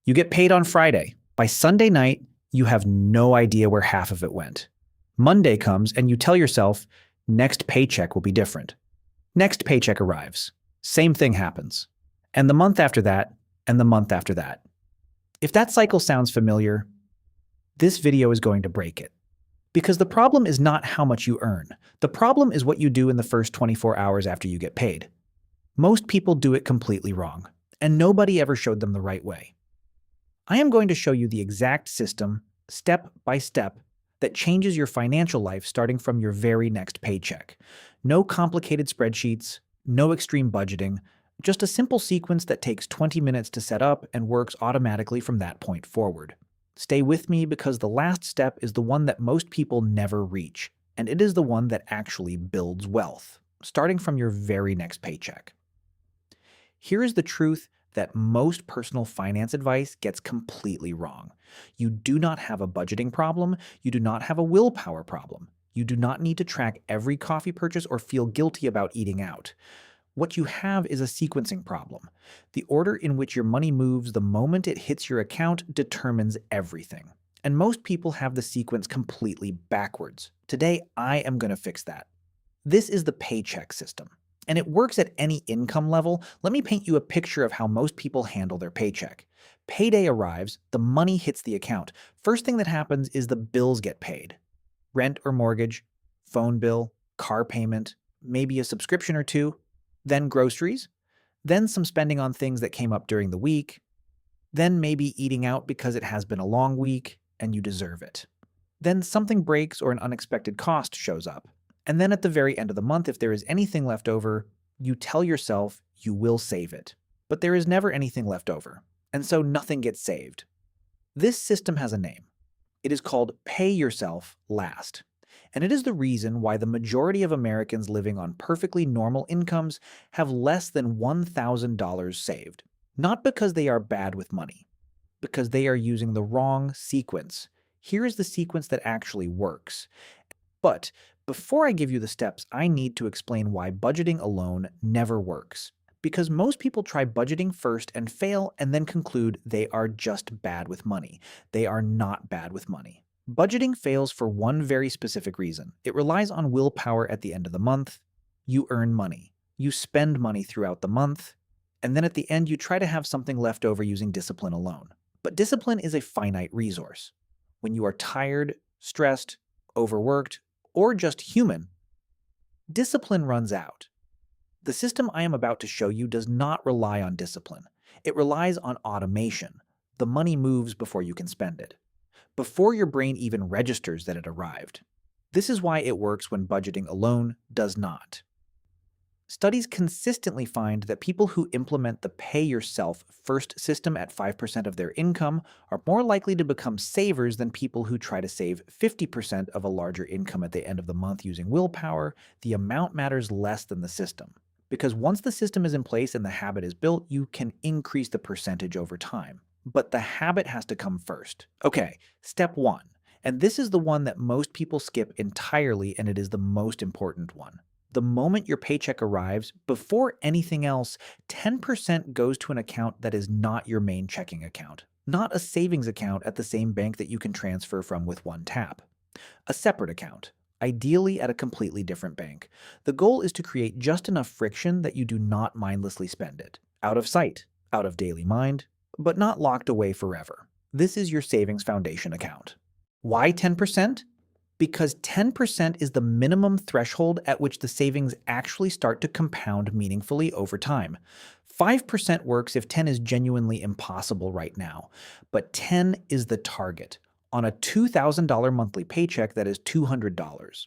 You get paid on Friday. By Sunday night, you have no idea where half of it went. Monday comes and you tell yourself, next paycheck will be different. Next paycheck arrives. Same thing happens. And the month after that, and the month after that. If that cycle sounds familiar, this video is going to break it. Because the problem is not how much you earn. The problem is what you do in the first 24 hours after you get paid. Most people do it completely wrong, and nobody ever showed them the right way. I am going to show you the exact system, step by step, that changes your financial life starting from your very next paycheck. No complicated spreadsheets, no extreme budgeting, just a simple sequence that takes 20 minutes to set up and works automatically from that point forward. Stay with me because the last step is the one that most people never reach, and it is the one that actually builds wealth, starting from your very next paycheck. Here is the truth that most personal finance advice gets completely wrong. You do not have a budgeting problem. You do not have a willpower problem. You do not need to track every coffee purchase or feel guilty about eating out. What you have is a sequencing problem. The order in which your money moves the moment it hits your account determines everything. And most people have the sequence completely backwards. Today, I am going to fix that. This is the paycheck system. And it works at any income level. Let me paint you a picture of how most people handle their paycheck. Payday arrives, the money hits the account. First thing that happens is the bills get paid. Rent or mortgage, phone bill, car payment, maybe a subscription or two, then groceries, then some spending on things that came up during the week, then maybe eating out because it has been a long week and you deserve it. Then something breaks or an unexpected cost shows up. And then at the very end of the month, if there is anything left over, you tell yourself you will save it. But there is never anything left over, and so nothing gets saved. This system has a name. It is called Pay Yourself Last. And it is the reason why the majority of Americans living on perfectly normal incomes have less than $1,000 saved. Not because they are bad with money, because they are using the wrong sequence. Here is the sequence that actually works. But before I give you the steps, I need to explain why budgeting alone never works. Because most people try budgeting first and fail and then conclude they are just bad with money. They are not bad with money. Budgeting fails for one very specific reason. It relies on willpower at the end of the month. You earn money. You spend money throughout the month. And then at the end, you try to have something left over using discipline alone. But discipline is a finite resource. When you are tired, stressed, overworked, or just human, discipline runs out. The system I am about to show you does not rely on discipline. It relies on automation. The money moves before you can spend it, before your brain even registers that it arrived. This is why it works when budgeting alone does not. Studies consistently find that people who implement the pay yourself first system at 5% of their income are more likely to become savers than people who try to save 50% of a larger income at the end of the month using willpower. The amount matters less than the system. Because once the system is in place and the habit is built, you can increase the percentage over time. But the habit has to come first. Okay, step one. And this is the one that most people skip entirely, and it is the most important one. The moment your paycheck arrives, before anything else, 10% goes to an account that is not your main checking account, not a savings account at the same bank that you can transfer from with one tap. A separate account, ideally at a completely different bank. The goal is to create just enough friction that you do not mindlessly spend it. Out of sight, out of daily mind, but not locked away forever. This is your savings foundation account. Why 10%? Because 10% is the minimum threshold at which the savings actually start to compound meaningfully over time. 5% works if 10 is genuinely impossible right now, but 10 is the target. On a $2,000 monthly paycheck, that is $200.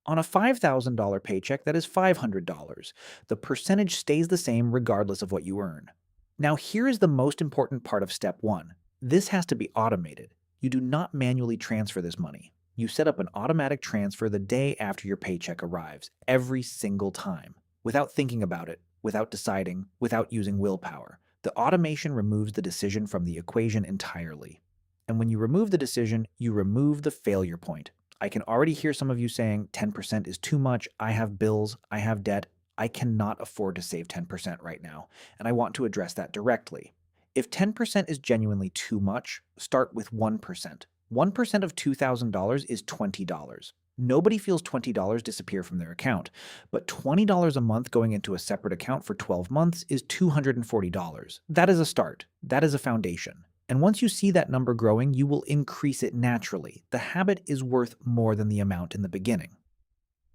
On a $5,000 paycheck, that is $500. The percentage stays the same regardless of what you earn. Now here is the most important part of step one. This has to be automated. You do not manually transfer this money. You set up an automatic transfer the day after your paycheck arrives, every single time, without thinking about it, without deciding, without using willpower. The automation removes the decision from the equation entirely. And when you remove the decision, you remove the failure point. I can already hear some of you saying 10% is too much, I have bills, I have debt, I cannot afford to save 10% right now, and I want to address that directly. If 10% is genuinely too much, start with 1%. 1% of $2,000 is $20. Nobody feels $20 disappear from their account, but $20 a month going into a separate account for 12 months is $240. That is a start. That is a foundation. And once you see that number growing, you will increase it naturally. The habit is worth more than the amount in the beginning.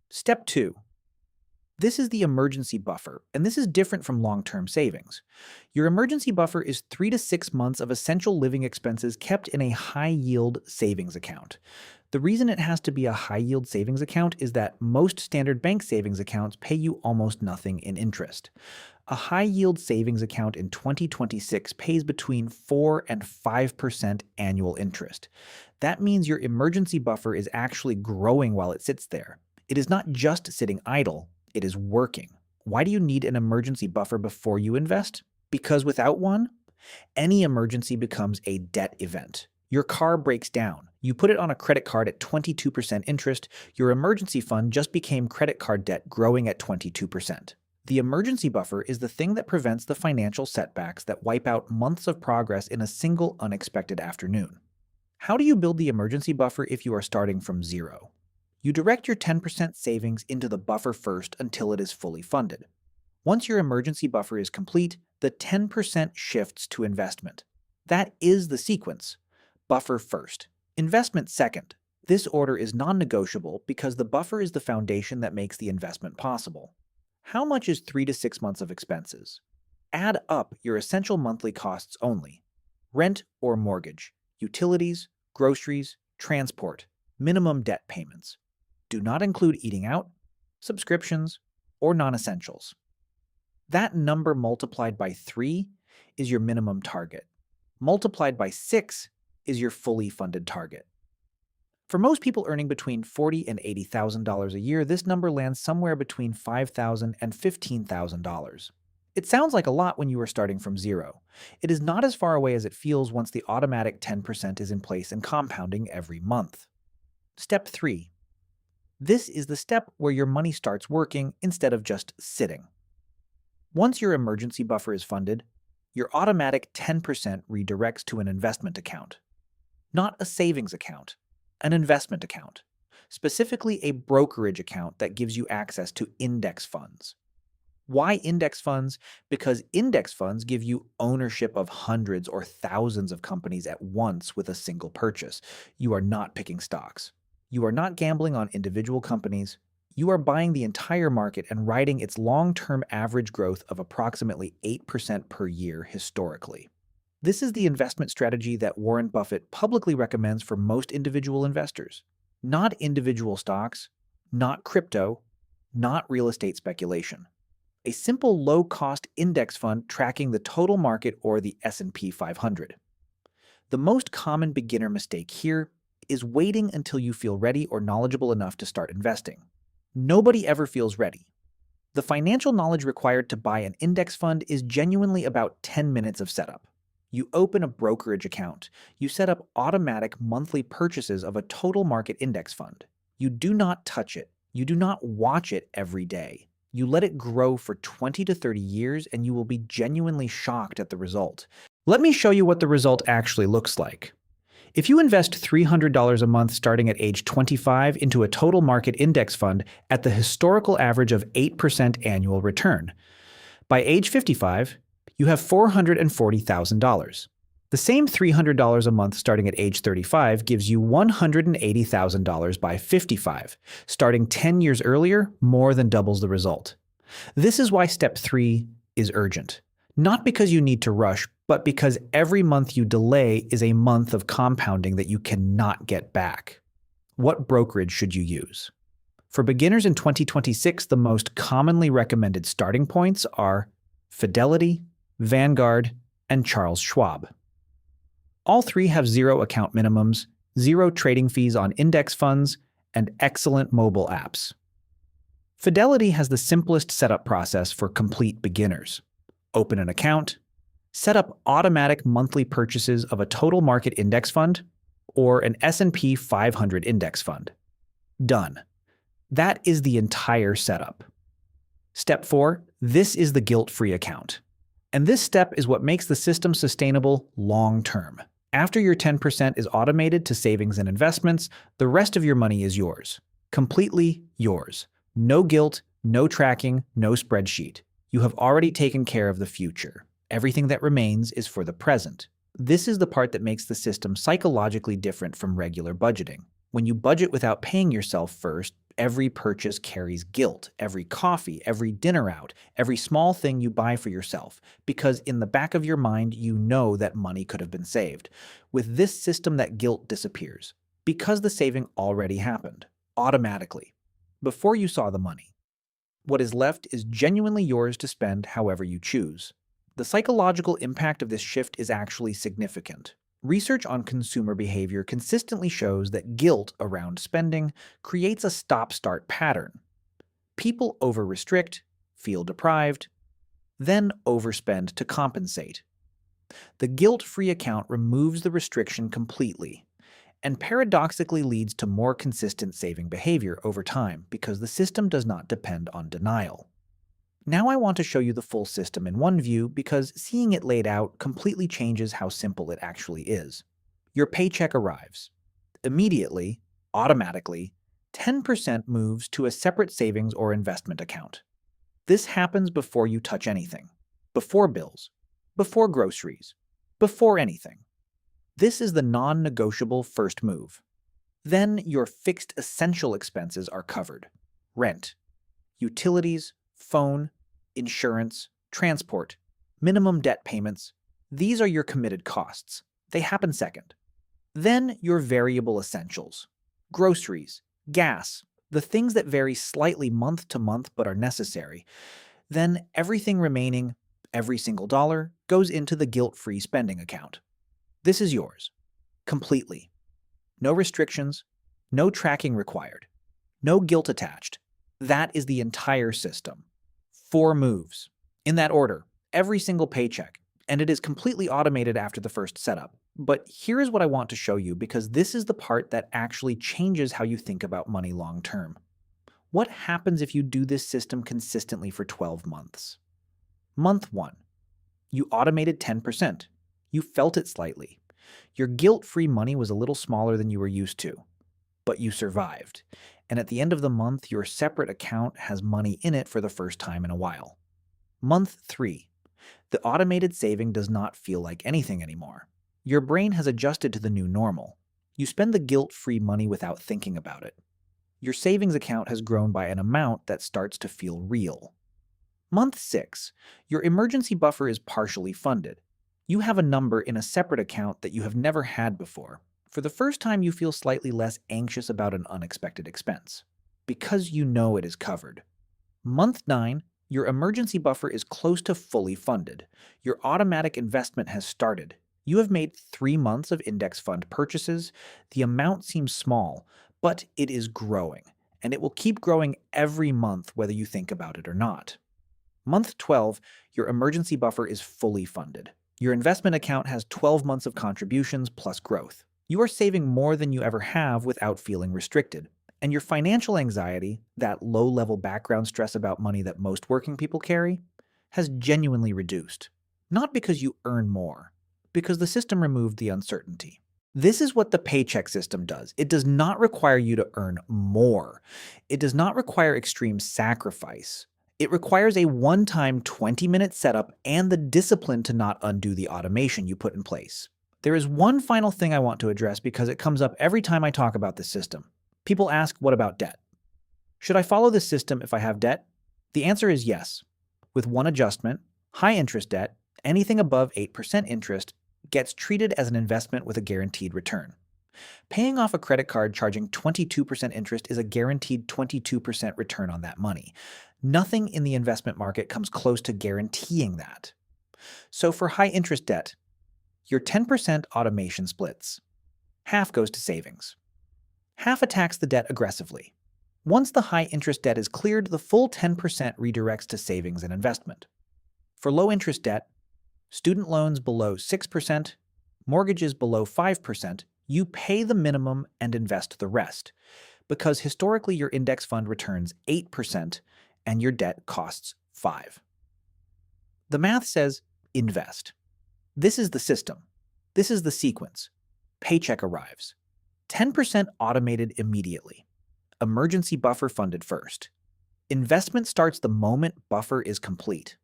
Step 2. This is the emergency buffer, and this is different from long-term savings. Your emergency buffer is 3 to 6 months of essential living expenses kept in a high-yield savings account. The reason it has to be a high-yield savings account is that most standard bank savings accounts pay you almost nothing in interest. A high-yield savings account in 2026 pays between 4 and 5% annual interest. That means your emergency buffer is actually growing while it sits there. It is not just sitting idle. It is working. Why do you need an emergency buffer before you invest? Because without one, any emergency becomes a debt event. Your car breaks down. You put it on a credit card at 22% interest. Your emergency fund just became credit card debt growing at 22%. The emergency buffer is the thing that prevents the financial setbacks that wipe out months of progress in a single unexpected afternoon. How do you build the emergency buffer if you are starting from zero? You direct your 10% savings into the buffer first until it is fully funded. Once your emergency buffer is complete, the 10% shifts to investment. That is the sequence. Buffer first, investment second. This order is non-negotiable because the buffer is the foundation that makes the investment possible. How much is 3 to 6 months of expenses? Add up your essential monthly costs only: rent or mortgage, utilities, groceries, transport, minimum debt payments. Do not include eating out, subscriptions, or non-essentials. That number multiplied by 3 is your minimum target. Multiplied by 6 is your fully funded target. For most people earning between $40,000 and $80,000 a year, this number lands somewhere between $5,000 and $15,000. It sounds like a lot when you are starting from zero. It is not as far away as it feels once the automatic 10% is in place and compounding every month. Step 3. This is the step where your money starts working instead of just sitting. Once your emergency buffer is funded, your automatic 10% redirects to an investment account. Not a savings account, an investment account. Specifically a brokerage account that gives you access to index funds. Why index funds? Because index funds give you ownership of hundreds or thousands of companies at once with a single purchase. You are not picking stocks. You are not gambling on individual companies. You are buying the entire market and riding its long-term average growth of approximately 8% per year historically. This is the investment strategy that Warren Buffett publicly recommends for most individual investors. Not individual stocks, not crypto, not real estate speculation. A simple low-cost index fund tracking the total market or the S&P 500. The most common beginner mistake here is waiting until you feel ready or knowledgeable enough to start investing. Nobody ever feels ready. The financial knowledge required to buy an index fund is genuinely about 10 minutes of setup. You open a brokerage account. You set up automatic monthly purchases of a total market index fund. You do not touch it. You do not watch it every day. You let it grow for 20 to 30 years and you will be genuinely shocked at the result. Let me show you what the result actually looks like. If you invest $300 a month starting at age 25 into a total market index fund at the historical average of 8% annual return, by age 55, you have $440,000. The same $300 a month starting at age 35 gives you $180,000 by 55. Starting 10 years earlier more than doubles the result. This is why step 3 is urgent. Not because you need to rush, but because every month you delay is a month of compounding that you cannot get back. What brokerage should you use? For beginners in 2026, the most commonly recommended starting points are Fidelity, Vanguard, and Charles Schwab. All three have zero account minimums, zero trading fees on index funds, and excellent mobile apps. Fidelity has the simplest setup process for complete beginners. Open an account, set up automatic monthly purchases of a total market index fund or an S&P 500 index fund. Done. That is the entire setup. Step 4, this is the guilt-free account. And this step is what makes the system sustainable long term. After your 10% is automated to savings and investments, the rest of your money is yours. Completely yours. No guilt, no tracking, no spreadsheet. You have already taken care of the future. Everything that remains is for the present. This is the part that makes the system psychologically different from regular budgeting. When you budget without paying yourself first, every purchase carries guilt, every coffee, every dinner out, every small thing you buy for yourself, because in the back of your mind you know that money could have been saved. With this system, that guilt disappears, because the saving already happened, automatically, before you saw the money. What is left is genuinely yours to spend however you choose. The psychological impact of this shift is actually significant. Research on consumer behavior consistently shows that guilt around spending creates a stop-start pattern. People over-restrict, feel deprived, then overspend to compensate. The guilt-free account removes the restriction completely, and paradoxically leads to more consistent saving behavior over time because the system does not depend on denial. Now I want to show you the full system in one view because seeing it laid out completely changes how simple it actually is. Your paycheck arrives. Immediately, automatically, 10% moves to a separate savings or investment account. This happens before you touch anything, before bills, before groceries, before anything. This is the non-negotiable first move. Then your fixed essential expenses are covered. Rent, utilities, phone, insurance, transport, minimum debt payments. These are your committed costs. They happen second. Then your variable essentials. Groceries, gas, the things that vary slightly month to month but are necessary. Then everything remaining, every single dollar, goes into the guilt-free spending account. This is yours. Completely. No restrictions, no tracking required, no guilt attached. That is the entire system. 4 moves. In that order, every single paycheck, and it is completely automated after the first setup. But here is what I want to show you because this is the part that actually changes how you think about money long term. What happens if you do this system consistently for 12 months? Month 1. You automated 10%. You felt it slightly. Your guilt-free money was a little smaller than you were used to, but you survived. And at the end of the month, your separate account has money in it for the first time in a while. Month 3. The automated saving does not feel like anything anymore. Your brain has adjusted to the new normal. You spend the guilt-free money without thinking about it. Your savings account has grown by an amount that starts to feel real. Month 6. Your emergency buffer is partially funded. You have a number in a separate account that you have never had before. For the first time, you feel slightly less anxious about an unexpected expense, because you know it is covered. Month 9, your emergency buffer is close to fully funded. Your automatic investment has started. You have made 3 months of index fund purchases. The amount seems small, but it is growing, and it will keep growing every month whether you think about it or not. Month 12, your emergency buffer is fully funded. Your investment account has 12 months of contributions plus growth. You are saving more than you ever have without feeling restricted. And your financial anxiety, that low-level background stress about money that most working people carry, has genuinely reduced. Not because you earn more, because the system removed the uncertainty. This is what the paycheck system does. It does not require you to earn more. It does not require extreme sacrifice. It requires a one-time 20-minute setup and the discipline to not undo the automation you put in place. There is one final thing I want to address because it comes up every time I talk about this system. People ask, what about debt? Should I follow this system if I have debt? The answer is yes. With one adjustment, high interest debt, anything above 8% interest, gets treated as an investment with a guaranteed return. Paying off a credit card charging 22% interest is a guaranteed 22% return on that money. Nothing in the investment market comes close to guaranteeing that. So for high interest debt, your 10% automation splits. Half goes to savings. Half attacks the debt aggressively. Once the high-interest debt is cleared, the full 10% redirects to savings and investment. For low-interest debt, student loans below 6%, mortgages below 5%, you pay the minimum and invest the rest, because historically your index fund returns 8% and your debt costs 5%. The math says invest. This is the system. This is the sequence. Paycheck arrives. 10% automated immediately. Emergency buffer funded first. Investment starts the moment buffer is complete.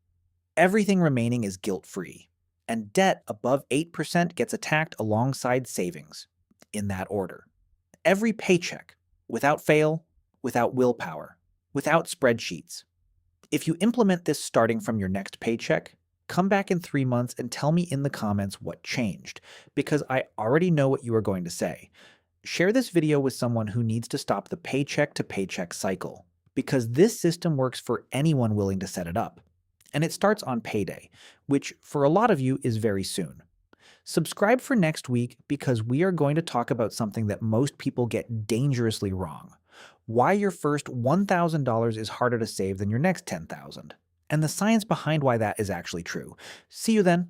Everything remaining is guilt-free. And debt above 8% gets attacked alongside savings, in that order. Every paycheck, without fail, without willpower, without spreadsheets. If you implement this starting from your next paycheck, come back in 3 months and tell me in the comments what changed, because I already know what you are going to say. Share this video with someone who needs to stop the paycheck to paycheck cycle, because this system works for anyone willing to set it up. And it starts on payday, which for a lot of you is very soon. Subscribe for next week because we are going to talk about something that most people get dangerously wrong. Why your first $1,000 is harder to save than your next $10,000. And the science behind why that is actually true. See you then.